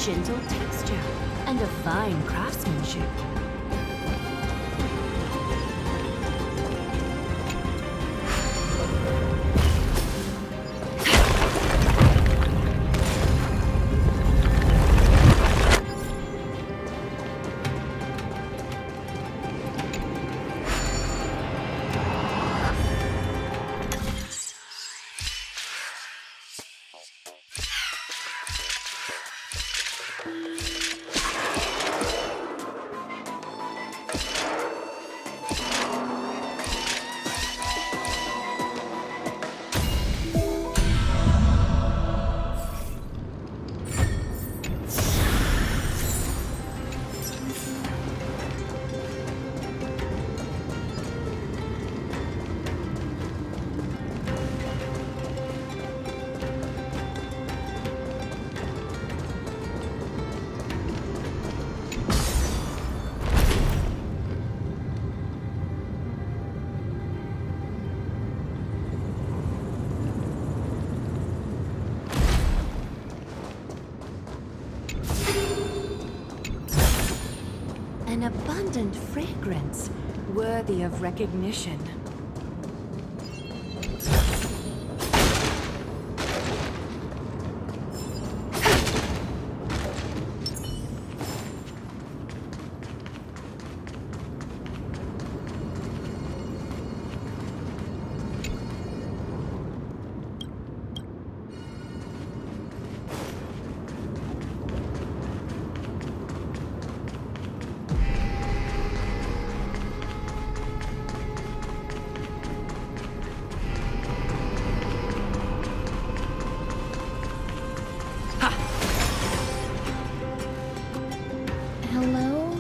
gentle texture and a fine craftsmanship. An abundant fragrance, worthy of recognition. Hello?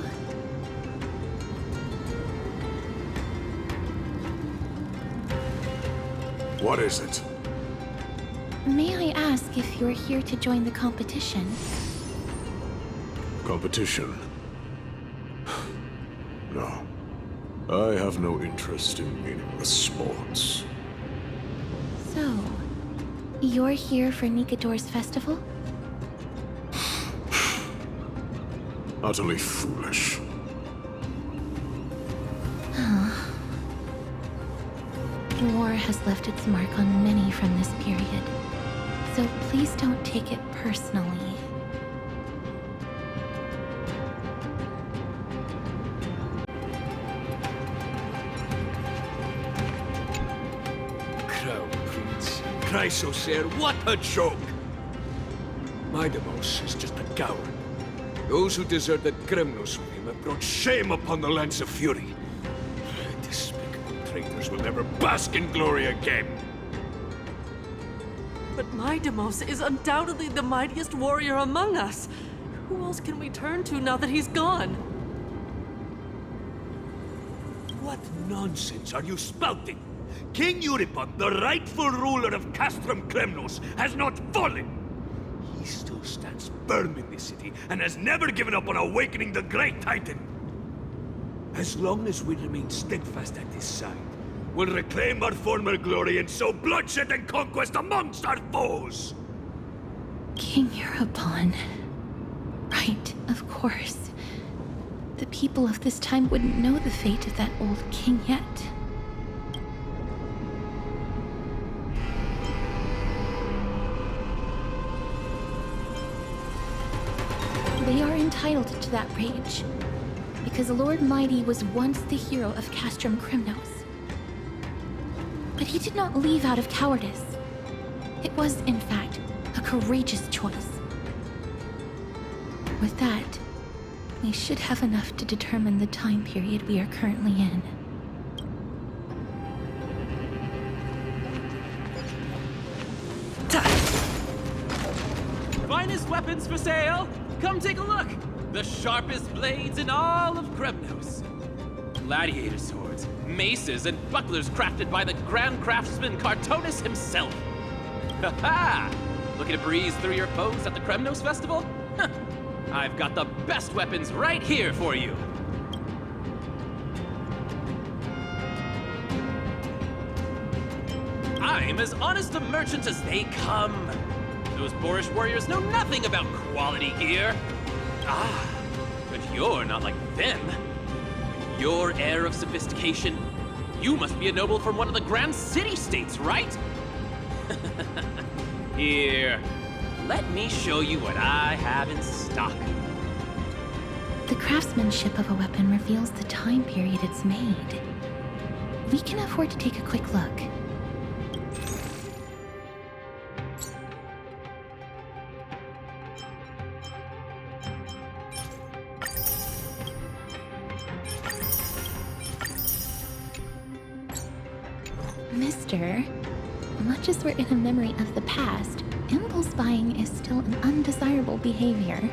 What is it? May I ask if you're here to join the competition? Competition? No. I have no interest in meaningless sports. So, you're here for Nikador's festival? Utterly foolish. War has left its mark on many from this period, so please don't take it personally. Crown Prince. Chrysosaur, what a joke! Midamos is just a coward. Those who deserted Kremnos with him have brought shame upon the lands of Fury. Despicable traitors will never bask in glory again. But Midamos is undoubtedly the mightiest warrior among us. Who else can we turn to now that he's gone? What nonsense are you spouting? King Euripon, the rightful ruler of Castrum Kremnos, has not fallen! He still stands firm in this city and has never given up on awakening the Great Titan! As long as we remain steadfast at his side, we'll reclaim our former glory and sow bloodshed and conquest amongst our foes! King Euripon. Right, of course. The people of this time wouldn't know the fate of that old king yet. They are entitled to that rage, because Lord Mighty was once the hero of Castrum Kremnos. But he did not leave out of cowardice. It was, in fact, a courageous choice. With that, we should have enough to determine the time period we are currently in. Finest weapons for sale! Come take a look! The sharpest blades in all of Kremnos. Gladiator swords, maces, and bucklers crafted by the Grand Craftsman Cartonis himself. Ha ha! Looking to breeze through your foes at the Kremnos Festival? Huh. I've got the best weapons right here for you. I'm as honest a merchant as they come. Those boorish warriors know nothing about quality gear. Ah, but you're not like them. With your air of sophistication, you must be a noble from one of the grand city-states, right? Here, let me show you what I have in stock. The craftsmanship of a weapon reveals the time period it's made. We can afford to take a quick look. Mister, much as we're in a memory of the past, impulse buying is still an undesirable behavior.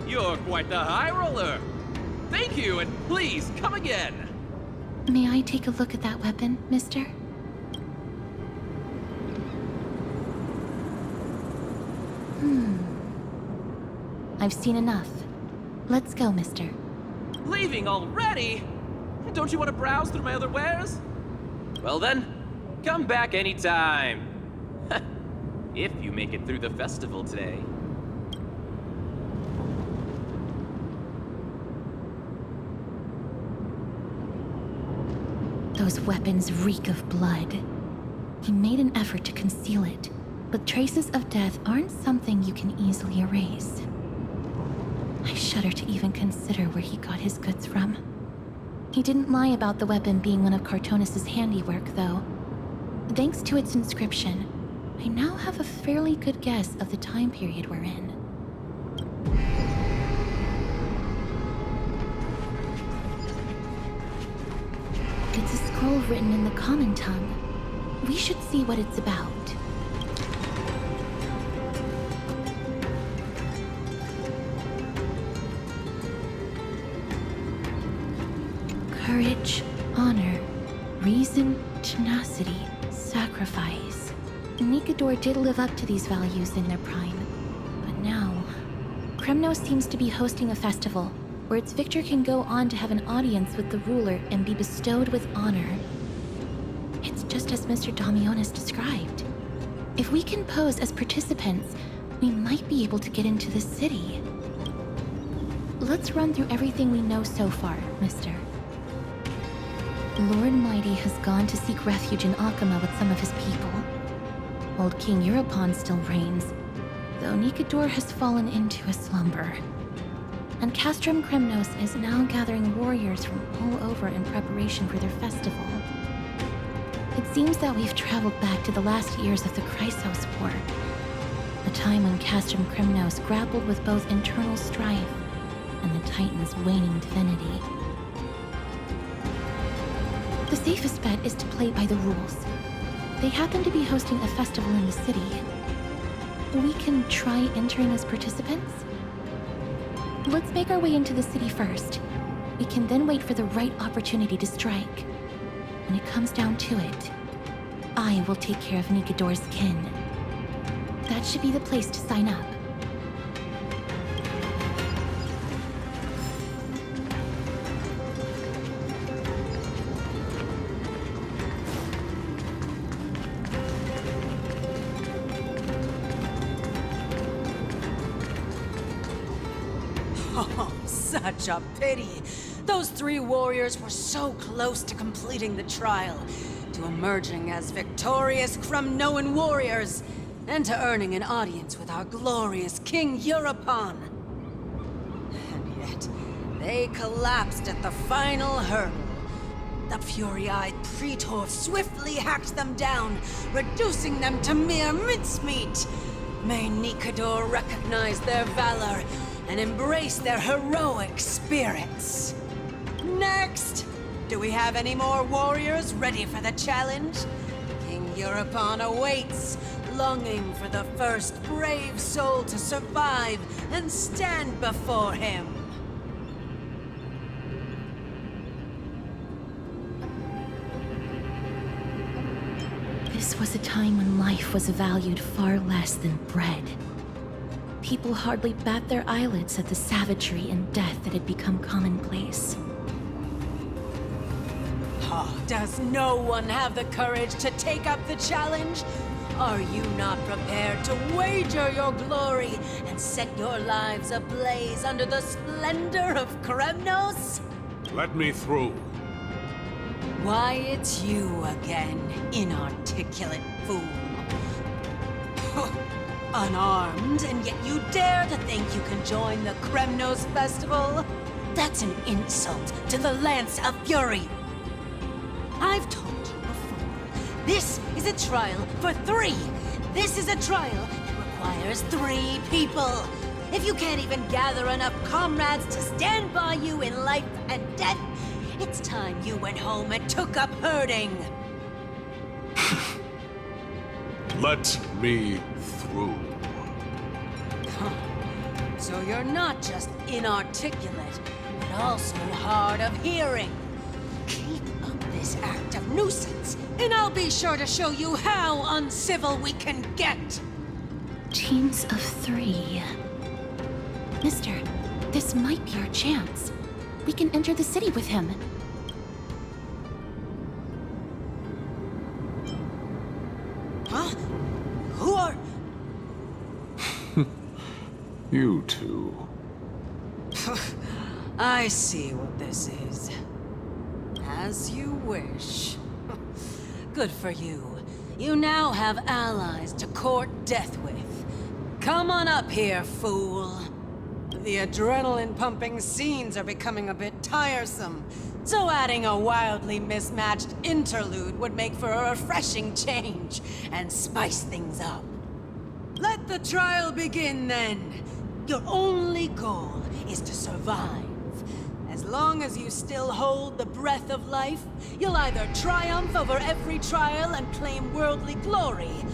You're quite the high roller. Thank you, and please come again. May I take a look at that weapon, mister? I've seen enough. Let's go, mister. Leaving already? Don't you want to browse through my other wares? Well then, come back anytime. If you make it through the festival today. Those weapons reek of blood. He made an effort to conceal it, but traces of death aren't something you can easily erase. I shudder to even consider where he got his goods from. He didn't lie about the weapon being one of Cartonis' handiwork, though. Thanks to its inscription, I now have a fairly good guess of the time period we're in. It's a scroll written in the common tongue. We should see what it's about. Courage, honor, reason, tenacity, sacrifice. Nikador did live up to these values in their prime. But now, Kremnos seems to be hosting a festival where its victor can go on to have an audience with the ruler and be bestowed with honor. It's just as Mr. Damionis described. If we can pose as participants, we might be able to get into the city. Let's run through everything we know so far, mister. Lord Mighty has gone to seek refuge in Akama with some of his people. Old King Europon still reigns, though Nikador has fallen into a slumber. And Castrum Kremnos is now gathering warriors from all over in preparation for their festival. It seems that we've traveled back to the last years of the Chrysos War, a time when Castrum Kremnos grappled with both internal strife and the Titan's waning divinity. The safest bet is to play by the rules. They happen to be hosting a festival in the city. We can try entering as participants? Let's make our way into the city first. We can then wait for the right opportunity to strike. When it comes down to it, I will take care of Nikador's kin. That should be the place to sign up. Oh, such a pity. Those three warriors were so close to completing the trial, to emerging as victorious Kremnoan warriors, and to earning an audience with our glorious King Europon. And yet, they collapsed at the final hurdle. The fury-eyed Praetor swiftly hacked them down, reducing them to mere mincemeat. May Nikador recognize their valor and embrace their heroic spirits. Next! Do we have any more warriors ready for the challenge? King Europon awaits, longing for the first brave soul to survive and stand before him. This was a time when life was valued far less than bread. People hardly bat their eyelids at the savagery and death that had become commonplace. Oh, does no one have the courage to take up the challenge? Are you not prepared to wager your glory and set your lives ablaze under the splendor of Kremnos? Let me through. Why, it's you again, inarticulate fool. Unarmed, and yet you dare to think you can join the Kremnos festival? That's an insult to the Lance of Fury. I've told you before, this is a trial for 3. This is a trial that requires 3 people. If you can't even gather enough comrades to stand by you in life and death, it's time you went home and took up herding. Let me through. So you're not just inarticulate, but also hard of hearing. Keep up this act of nuisance, and I'll be sure to show you how uncivil we can get. Teams of 3. Mister, this might be our chance. We can enter the city with him. Huh? Who are... You two. I see what this is. As you wish. Good for you. You now have allies to court death with. Come on up here, fool. The adrenaline-pumping scenes are becoming a bit tiresome, so adding a wildly mismatched interlude would make for a refreshing change and spice things up. Let the trial begin, then. Your only goal is to survive. As long as you still hold the breath of life, you'll either triumph over every trial and claim worldly glory,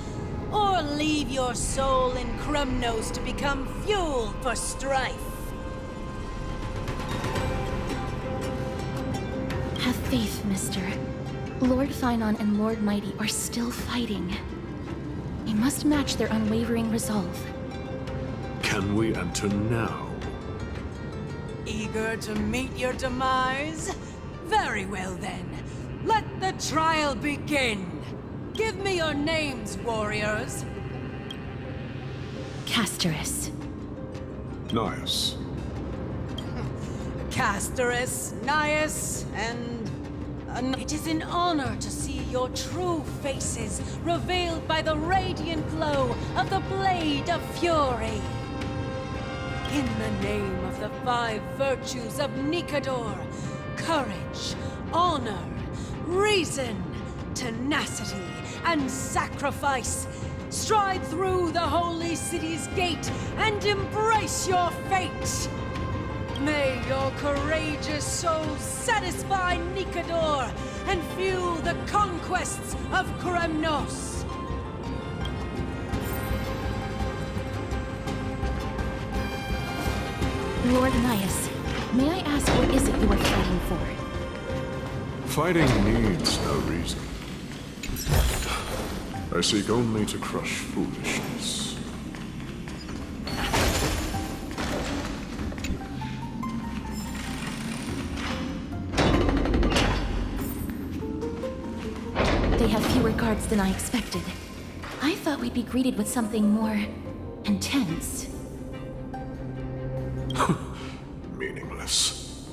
or leave your soul in Kremnos to become fuel for strife. Have faith, mister. Lord Finon and Lord Mighty are still fighting. We must match their unwavering resolve. Can we enter now? Eager to meet your demise? Very well then. Let the trial begin. Give me your names, warriors. Casterus. Nias. Casterus, Nias, and... It is an honor to see your true faces revealed by the radiant glow of the Blade of Fury. In the name of the 5 virtues of Nikador, courage, honor, reason, tenacity, and sacrifice, stride through the holy city's gate and embrace your fate. May your courageous souls satisfy Nikador and fuel the conquests of Kremnos. Lord Nias, may I ask what is it you are fighting for? Fighting needs no reason. I seek only to crush foolishness. They have fewer guards than I expected. I thought we'd be greeted with something more... intense. Meaningless.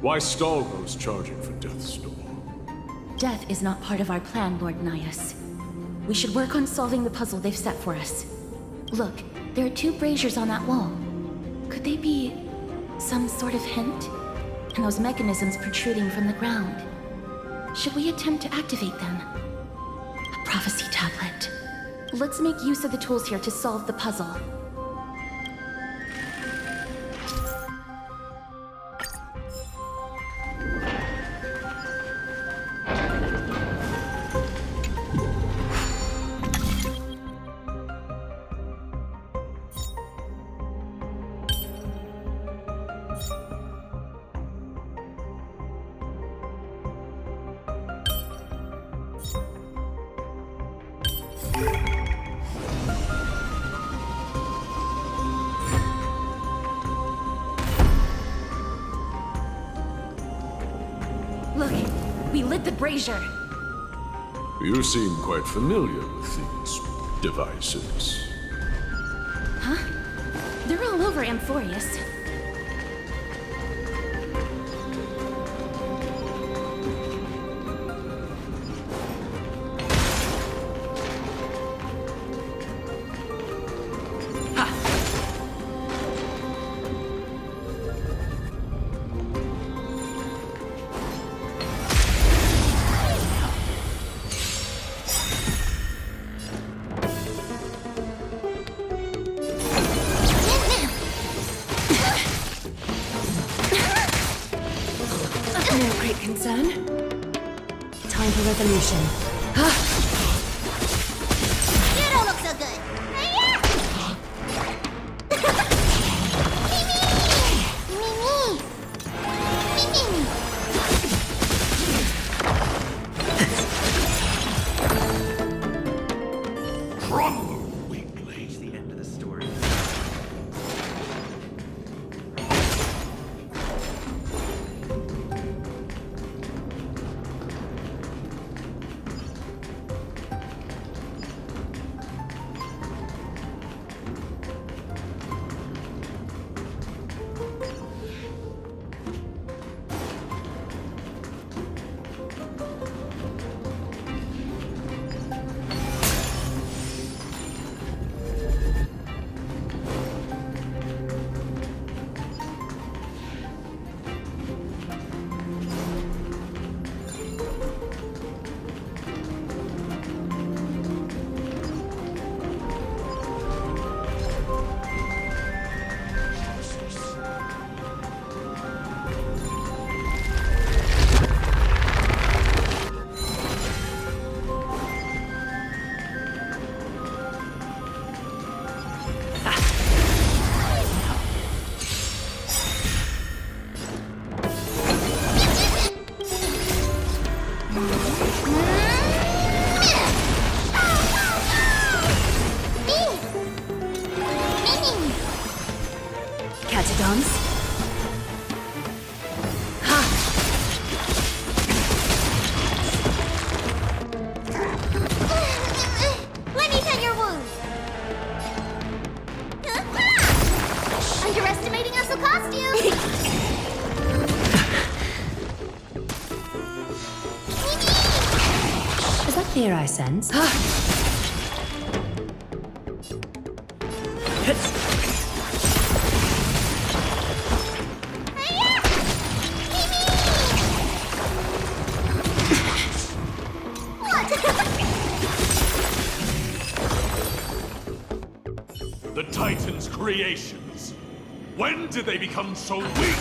Why stall those charging for death's door? Death is not part of our plan, Lord Nias. We should work on solving the puzzle they've set for us. Look, there are 2 braziers on that wall. Could they be... some sort of hint? And those mechanisms protruding from the ground. Should we attempt to activate them? A prophecy tablet. Let's make use of the tools here to solve the puzzle. Look, we lit the brazier. You seem quite familiar with these devices. They're all over Amphorius. No great concern. Time for resolution. You don't look so good. Mimi! Mimi! Crumble, weaklings. The end of the story. Catagons. Let me tend your wounds. Underestimating us will cost you. Is that fear I sense? The Titan's creations. When did they become so weak?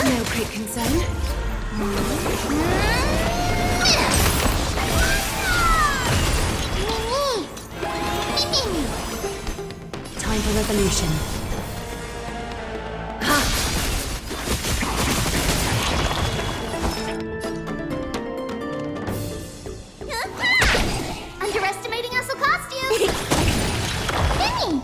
No great concern. Time for resolution. Underestimating us will cost you. Mimi!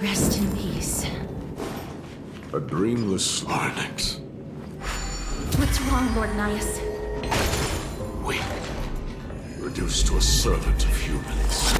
Rest in peace. A dreamless Larynx. What's wrong, Lord Nias? Weak. Reduced to a servant of humans.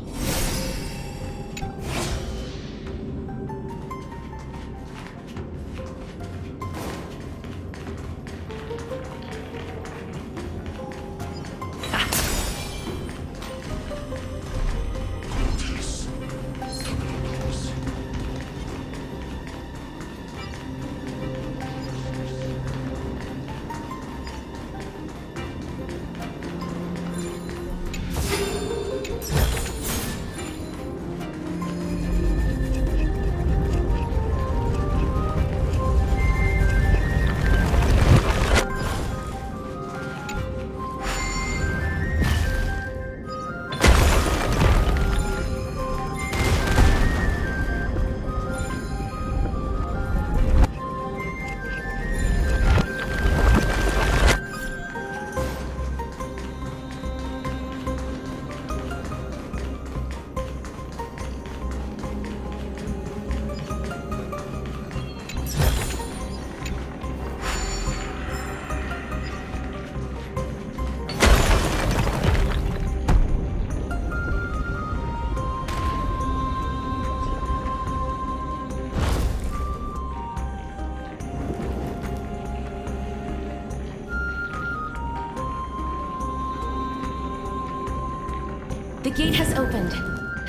The gate has opened,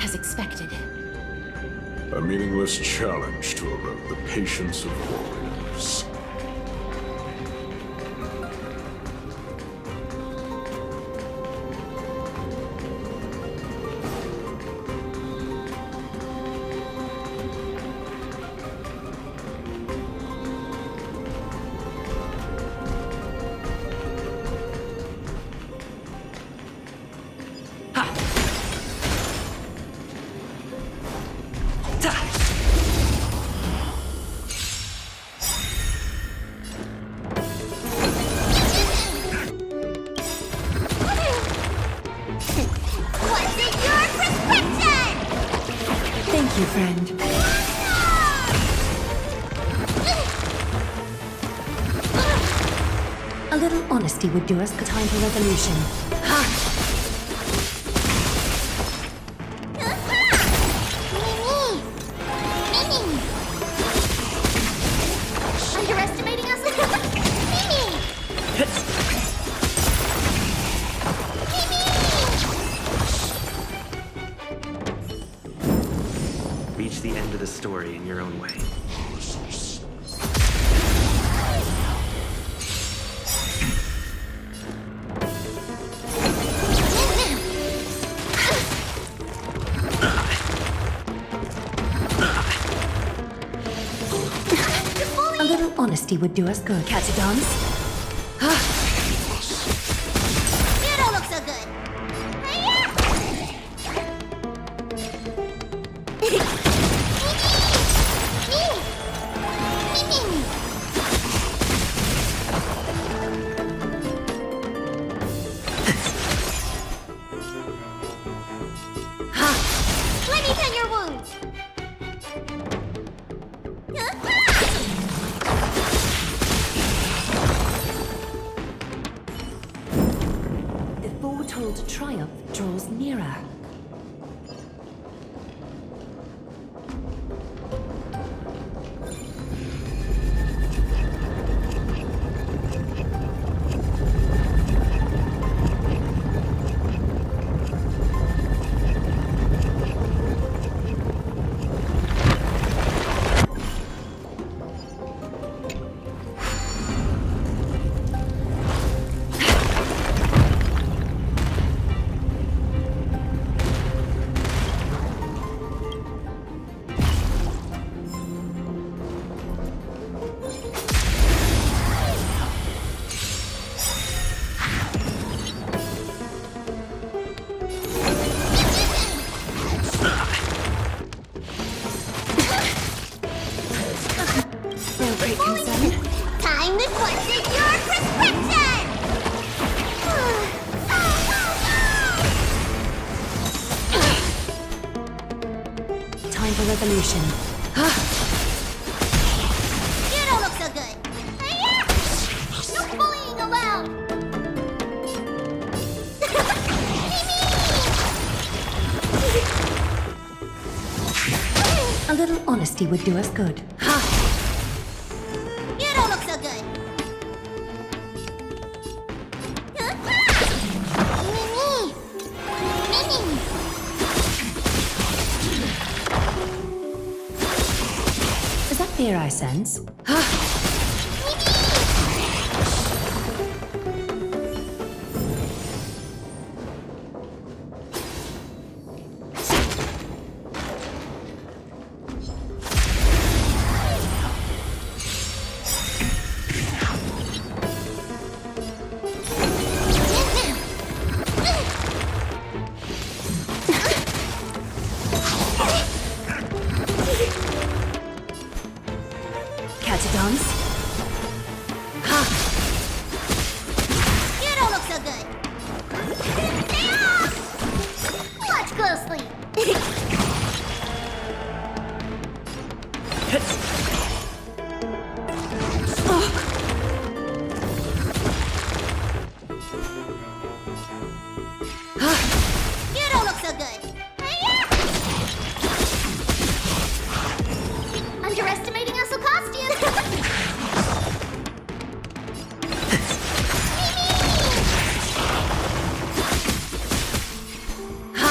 as expected. A meaningless challenge to erode the patience of warriors. What's in your prescription? Thank you, friend. A little honesty would do us. Time for resolution. Mimi! Underestimating us? Mimi! Reach the end of the story in your own way. A little honesty would do us good. Catsidons? You don't look so good. Let me tend your wounds. The foretold triumph draws nearer. No great concern. Time to what's in your prescription! Time for resolution. You don't look so good. No bullying allowed. A little honesty would do us good. You don't look so good. Mimi! Mimi! Is that fear I sense? Catsidons? You don't look so good. Stay off! Watch closely. You don't look so good. Underestimating us will cost you. Ha!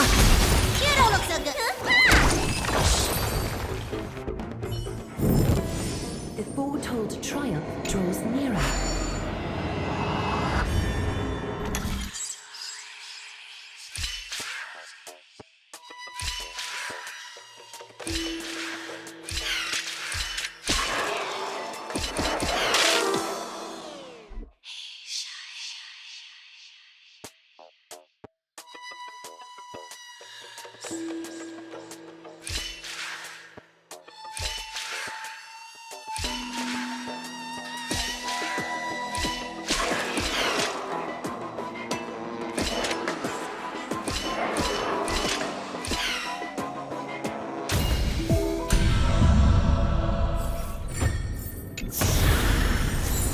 draws nearer.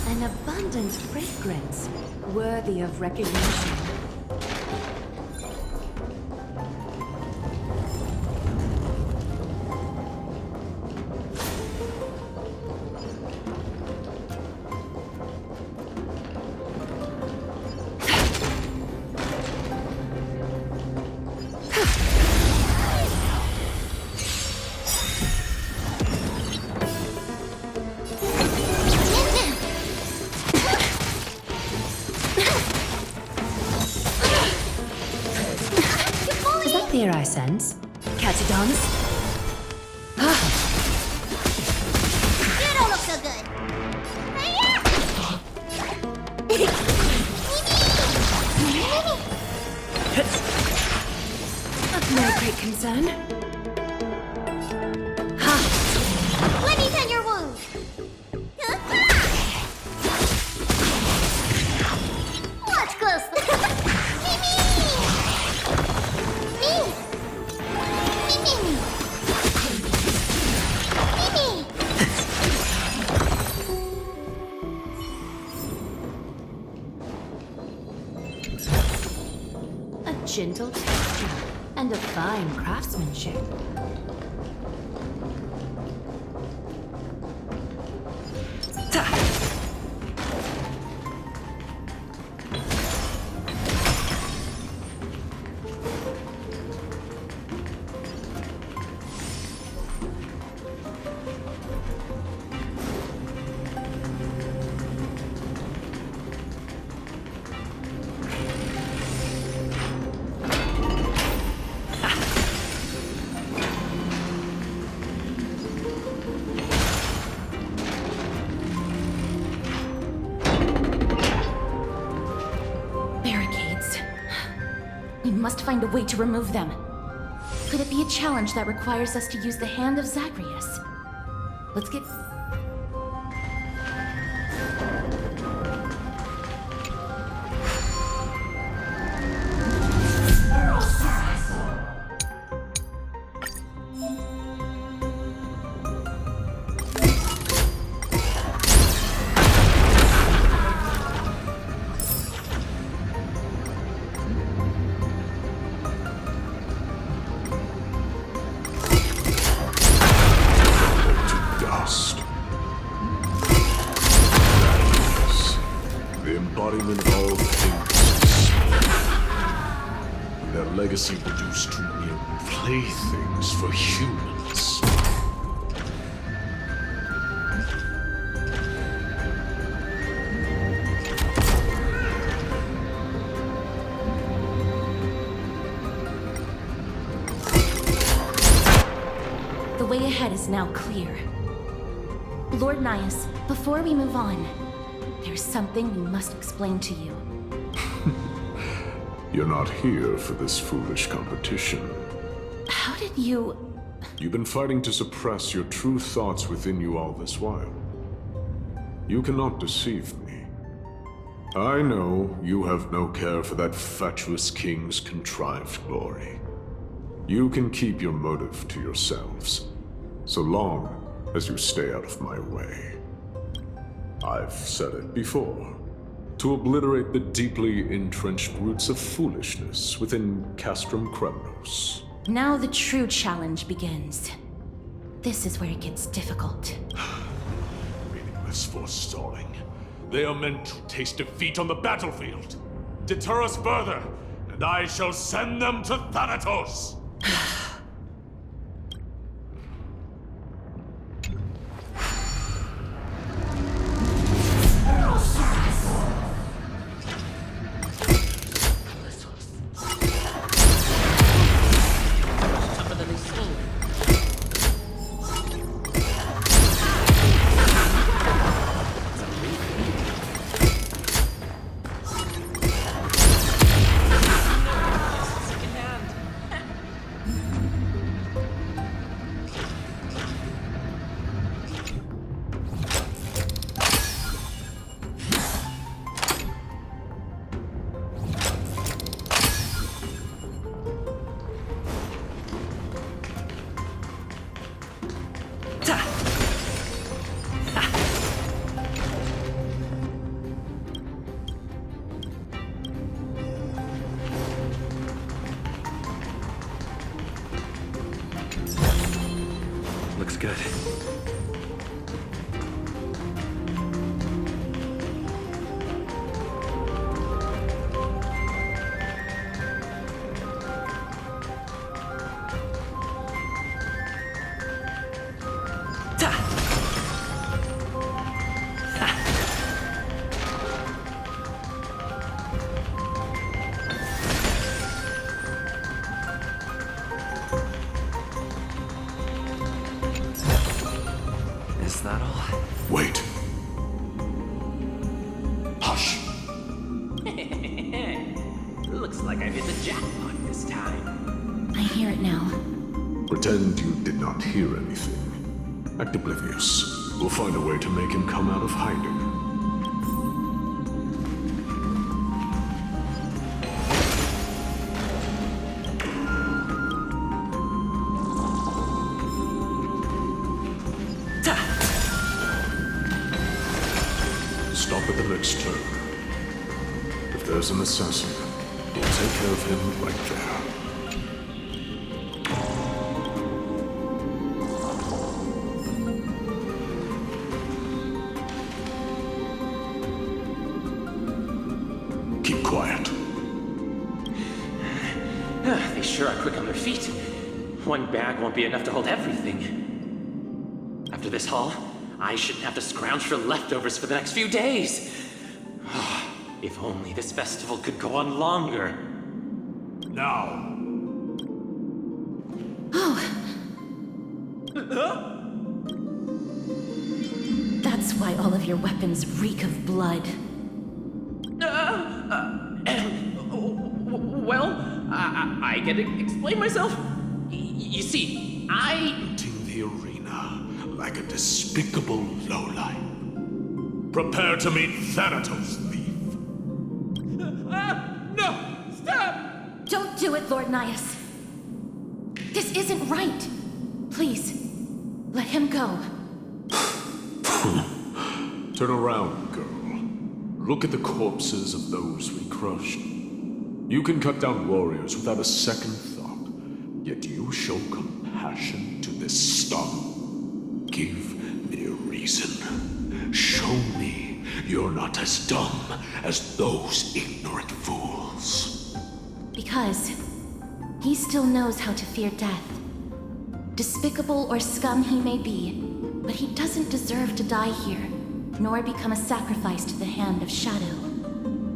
An abundant fragrance, worthy of recognition. There I sense. Catadons? You don't look so good. Of no great concern. Let me tend your wound. Watch closely. Gentle texture and a fine craftsmanship. We must find a way to remove them. Could it be a challenge that requires us to use the hand of Zagreus? Let's get... Embodiment of all things. Their legacy reduced to mere playthings for humans. The way ahead is now clear. Lord Nias, before we move on, there's something we must explain to you. You're not here for this foolish competition. How did you... You've been fighting to suppress your true thoughts within you all this while. You cannot deceive me. I know you have no care for that fatuous king's contrived glory. You can keep your motive to yourselves, so long as you stay out of my way. I've said it before. To obliterate the deeply entrenched roots of foolishness within Castrum Kremnos. Now the true challenge begins. This is where it gets difficult. Meaningless forestalling. They are meant to taste defeat on the battlefield. Deter us further, and I shall send them to Thanatos! like I've hit the jackpot this time. I hear it now. Pretend you did not hear anything. Act oblivious. We'll find a way to make him come out of hiding. Stop at the next turn. If there's an assassin, we'll take care of him right there. Keep quiet. They sure are quick on their feet. One bag won't be enough to hold everything. After this haul, I shouldn't have to scrounge for leftovers for the next few days. If only this festival could go on longer. Now, That's why all of your weapons reek of blood. Well, I can explain myself. You see, Entering the arena like a despicable lowlife. prepare to meet Thanatos, thief. No! Stop! Don't do it, Lord Nias. This isn't right. Please, let him go. Turn around, girl. Look at the corpses of those we crushed. You can cut down warriors without a second thought, yet you show compassion to this scum. Give me a reason. Show me you're not as dumb as those ignorant fools. Because he still knows how to fear death. Despicable or scum he may be, but he doesn't deserve to die here, nor become a sacrifice to the hand of Shadow.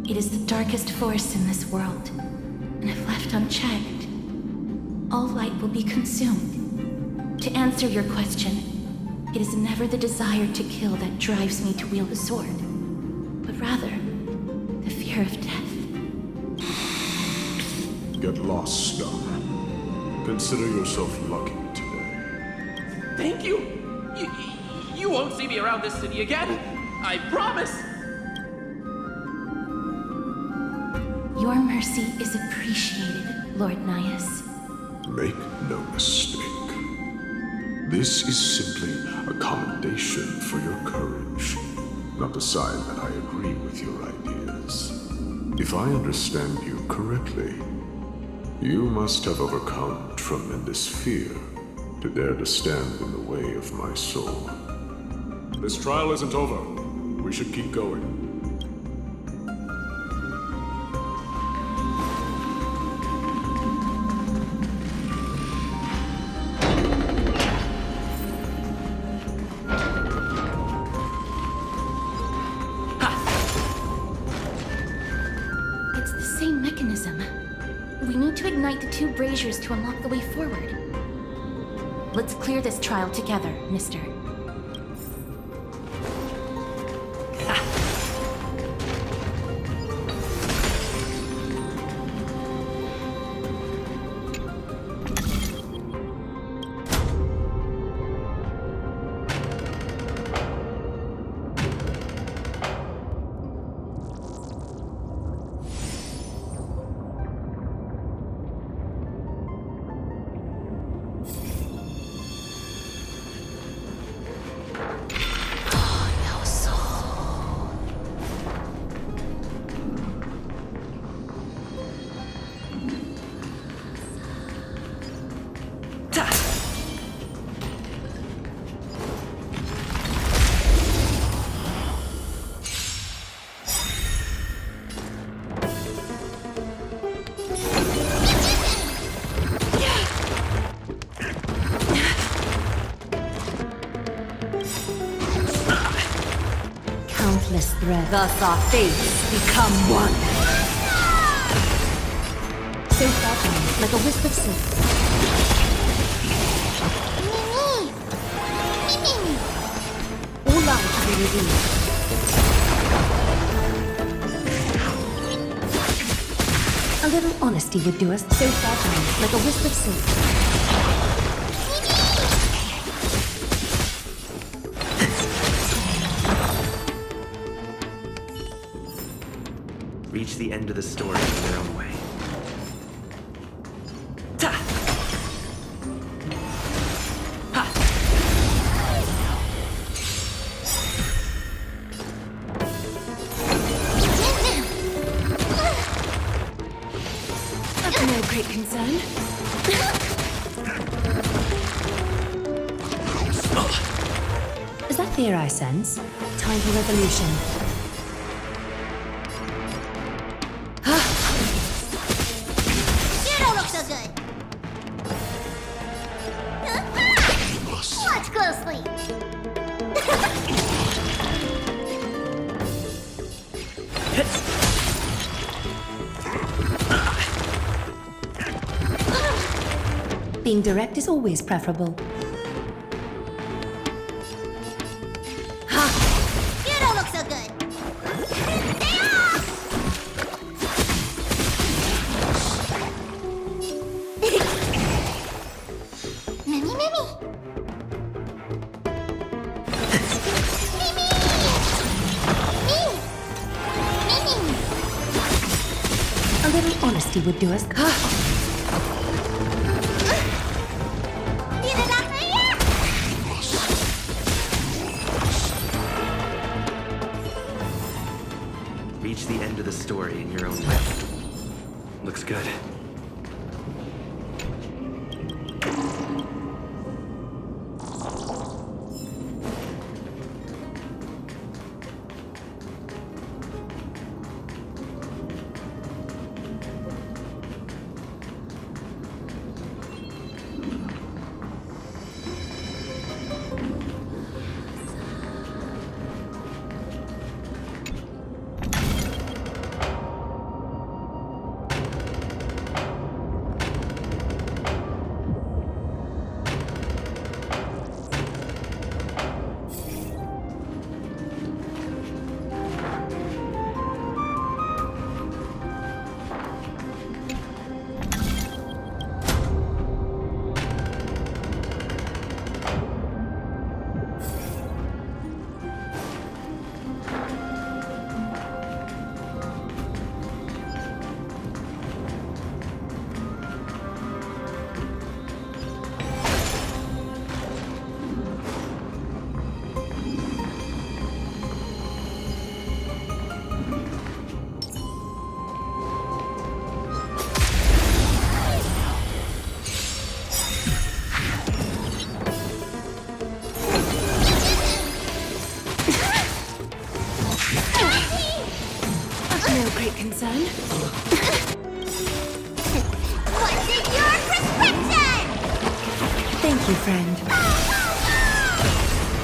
It is the darkest force in this world, and if left unchecked, all light will be consumed. To answer your question, it is never the desire to kill that drives me to wield a sword, but rather the fear of death. Get lost, scum. Consider yourself lucky today. Thank you! You won't see me around this city again! I promise! Your mercy is appreciated, Lord Nias. Make no mistake. This is simply a commendation for your courage, not a sign that I agree with your ideas. If I understand you correctly, you must have overcome tremendous fear to dare to stand in the way of my soul. This trial isn't over. We should keep going. It's the same mechanism. We need to ignite the two braziers to unlock the way forward. Let's clear this trial together, mister. Countless threads. Thus our fates become one. So fragile, like a wisp of silk. All light to be revealed. A little honesty would do us so fragile, like a wisp of silk. Reach the end of the story in your own way. Ta! Ha! No great concern. Is that fear I sense? Time for revolution. You don't look so good. Watch closely. Being direct is always preferable. You don't look so good. Stay off! Mimi, Mimi! Mimi! Mimi! Mimi! A little honesty would do us. Need a doctor here? Reach the end of the story in your own way. Looks good. No great concern. What's in your prescription? Thank you, friend.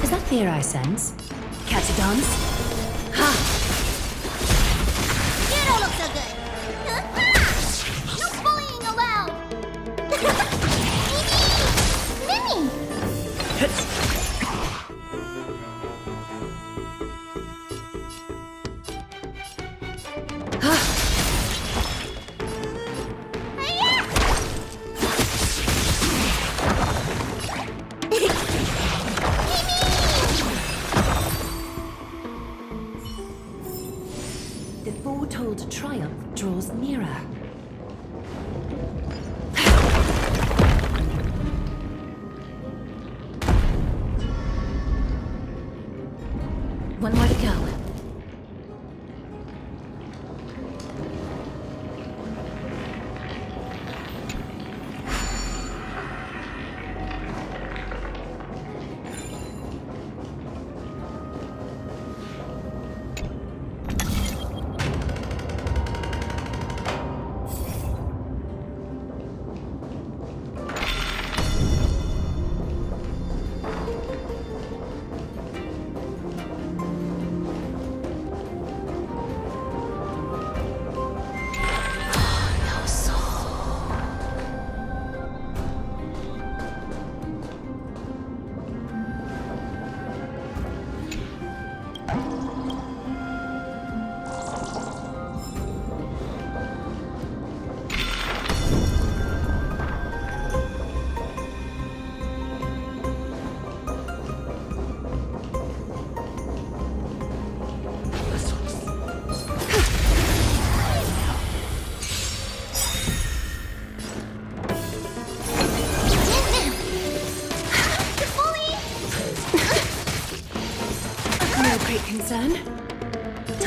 Is that fear I sense? Catch a dance? Ha! You don't look so good. No bullying allowed. Mimi! Mimi! The foretold triumph draws nearer. One more to go.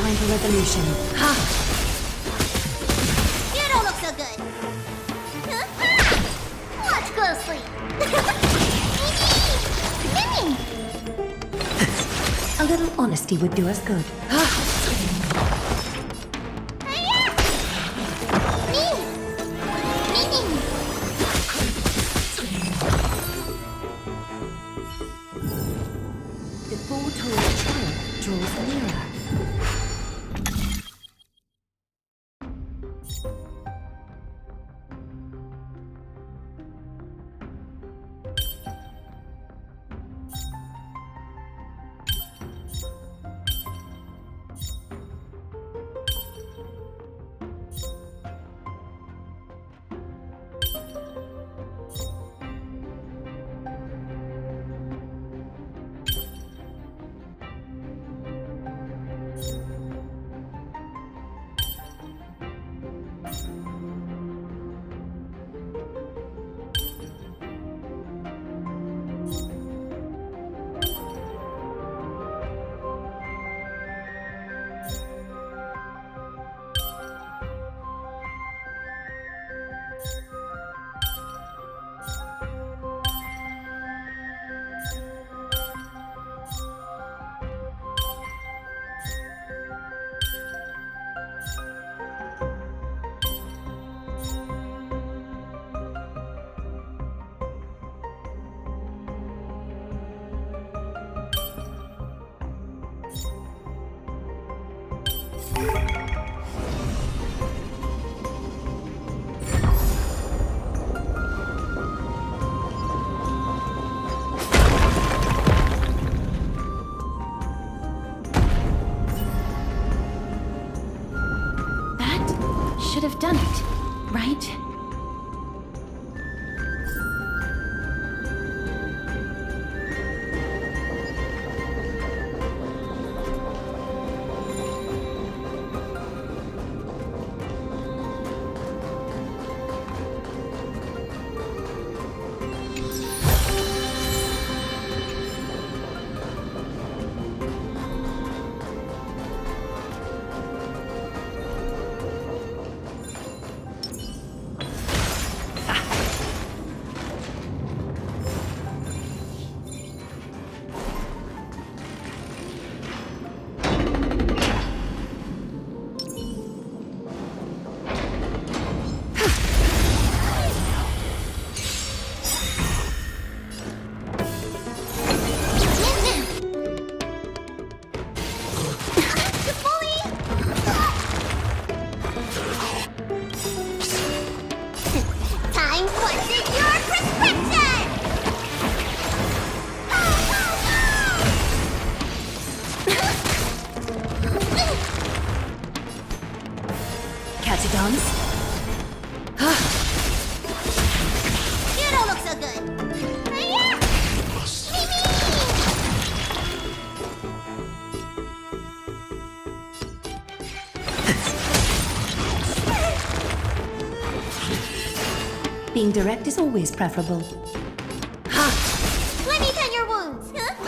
Time for revolution. Ha! You don't look so good. Watch closely. Mimi! A little honesty would do us good. The foretold triumph draws nearer. Should have done it, right? Catagons? You don't look so good. Hiya! Being direct is always preferable. Let me tend your wounds. Mimi!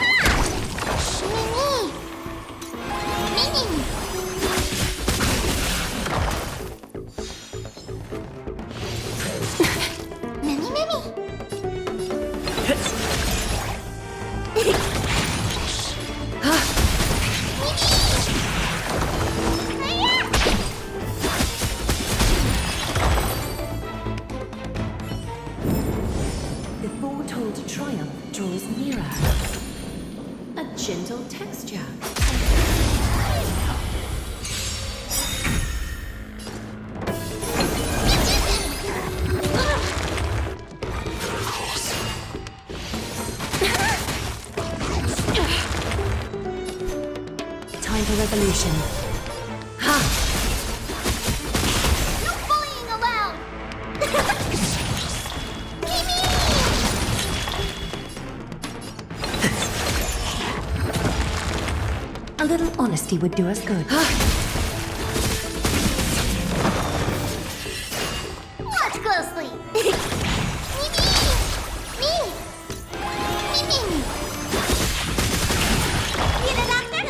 Mimi! The foretold triumph draws nearer. A gentle texture. Time for revolution. No bullying allowed! A little honesty would do us good. Watch closely! Mimi! Me! Mimi! Need a doctor?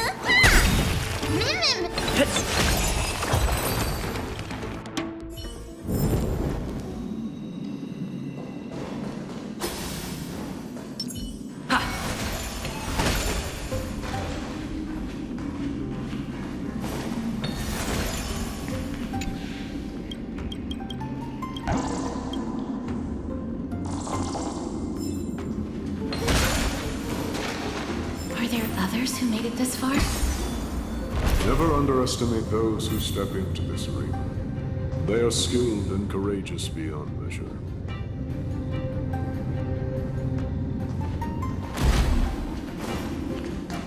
Mimi! Are there others who made it this far? Never underestimate those who step into this arena. They are skilled and courageous beyond measure.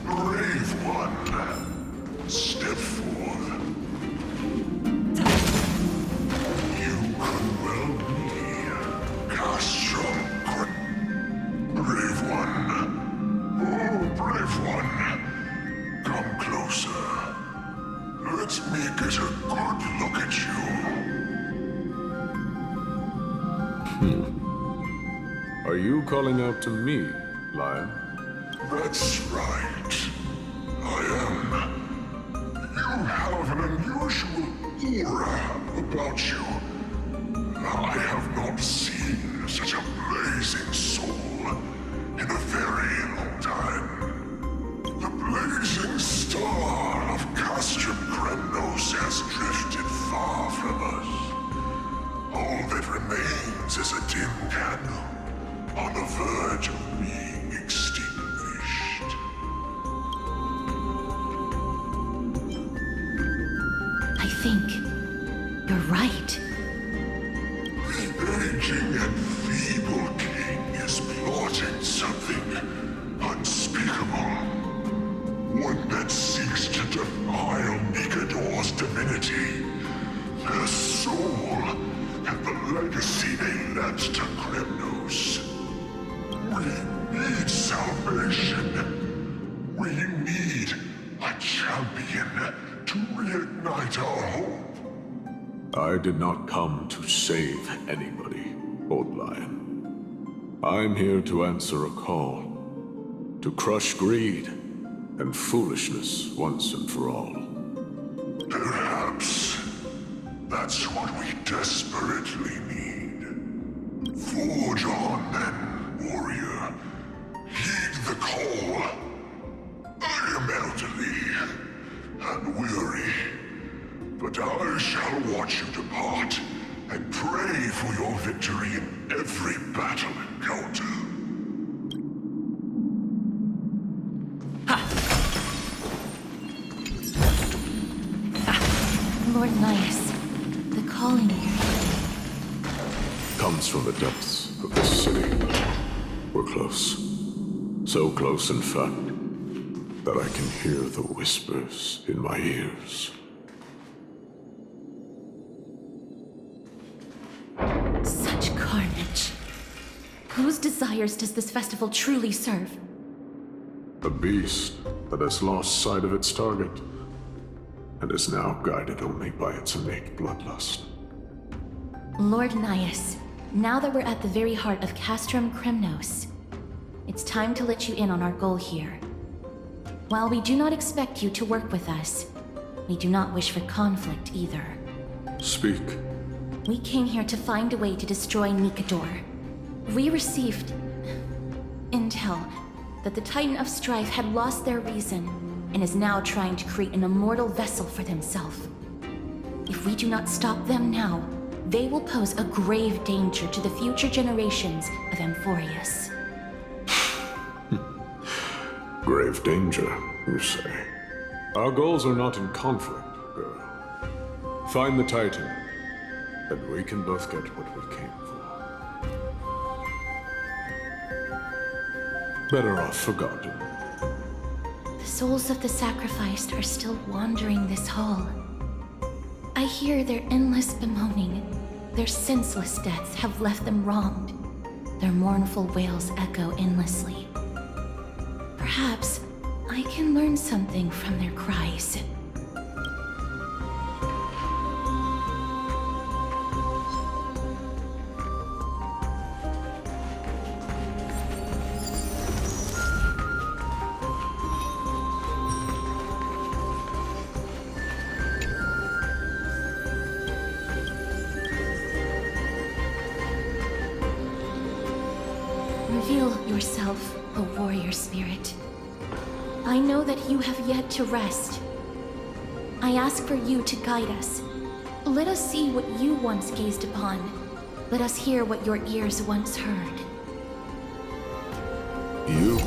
Brave one, step forth. You could well be Castrum. Brave one. Oh, brave one. Come closer. Let me get a good look at you. Are you calling out to me, Lion? That's right. I am. You have an unusual aura about you. I have not seen such a blazing soul in a very long time. The blazing star of Castrum Kremnos has drifted far from us. All that remains is a dim candle on the verge of being extinguished. I think you're right. The aging and feeble king is plotting something unspeakable. One that seeks to defile Nikador's divinity, their soul, and the legacy they left to Kremnos. We need salvation. We need a champion to reignite our hope. I did not come to save anybody, Old Lion. I'm here to answer a call. To crush greed and foolishness once and for all. Perhaps that's what we desperately need. Forge on then, warrior. Heed the call. I am elderly and weary, but I shall watch you depart and pray for your victory in every battle encounter. Lord Naius, the calling you're hearing. Comes from the depths of this city. We're close. So close, in fact, that I can hear the whispers in my ears. Such carnage. Whose desires does this festival truly serve? A beast that has lost sight of its target, and is now guided only by its innate bloodlust. Lord Naius, now that we're at the very heart of Castrum Kremnos, it's time to let you in on our goal here. While we do not expect you to work with us, we do not wish for conflict either. Speak. We came here to find a way to destroy Nikador. We received intel that the Titan of Strife had lost their reason and is now trying to create an immortal vessel for themselves. If we do not stop them now, they will pose a grave danger to the future generations of Amphorius. Grave danger, you say? Our goals are not in conflict, girl. Find the Titan, and we can both get what we came for. Better off forgotten. The souls of the sacrificed are still wandering this hall. I hear their endless bemoaning. Their senseless deaths have left them wronged. Their mournful wails echo endlessly. Perhaps I can learn something from their cries. Reveal yourself, O warrior spirit. I know that you have yet to rest. I ask for you to guide us. Let us see what you once gazed upon. Let us hear what your ears once heard. You